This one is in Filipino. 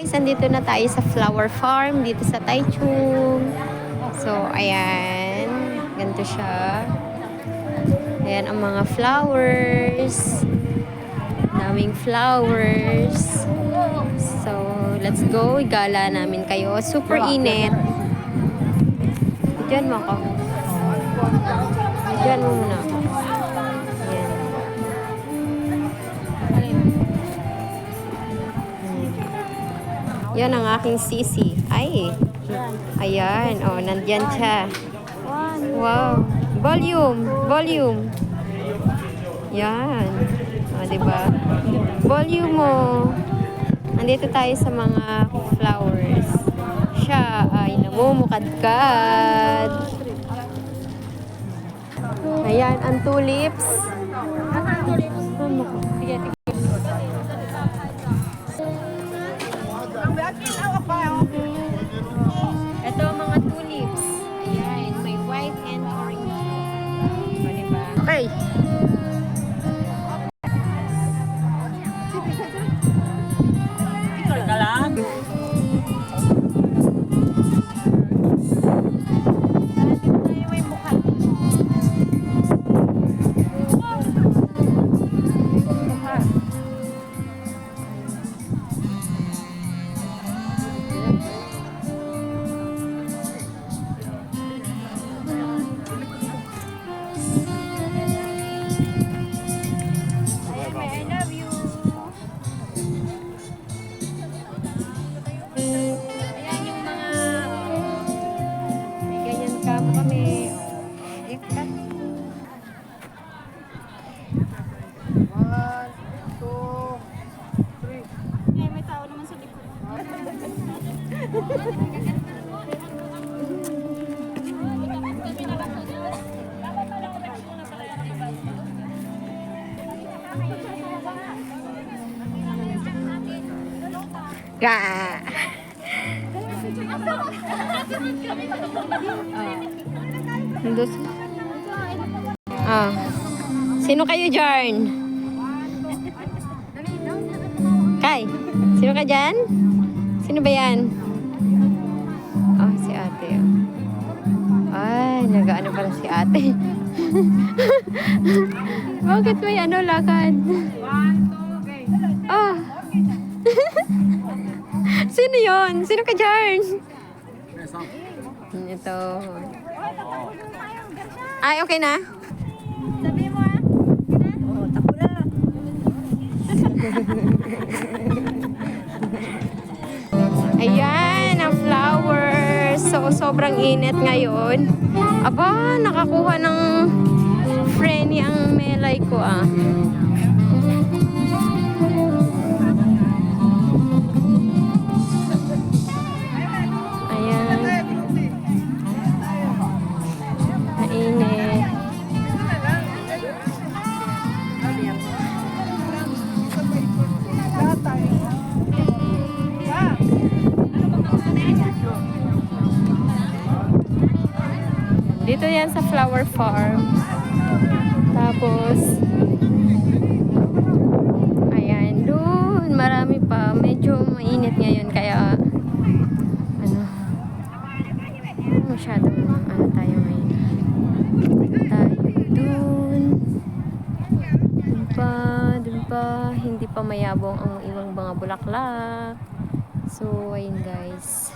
Guys, andito na tayo sa flower farm dito sa Taichung. So, ayan. Ganito siya. Ayan ang mga flowers. Daming flowers. So, let's go. Igala namin kayo. Super init. Diyan mo ako. Diyan mo muna ako. Yan ang aking sisi. Ay. Ayan. Oh, nandyan siya. Wow. Volume. Volume. Yan. O, diba? Volume mo. Nandito tayo sa mga flowers. Siya ay namumukadkad. Ayan, ang tulips. Ito ang mga tulips. Ayan, may white and orange. Diba? Okay. Sino kayo dyan? Kay, sino ka dyan? Sino ba yan? Oh, si ate. Ay, nag-ano pala si ate. Bakit may ano lakad? Oh. Sino yon? Sino ka dyan? Ito. Ay, okay na? Sabi mo oh, tapo na. Ayan, ang flowers. So, sobrang init ngayon. Aba, nakakuha ng Frenny ang melay ko ah. Ayan. Mainit. Dito yan sa flower farm. Tapos, ayan, doon, marami pa. Medyo mainit ngayon, kaya, ano, masyadong, ano tayo ngayon. Tayo doon. Doon pa, hindi pa mayabong ang ibang mga bulaklak. So, ayun guys.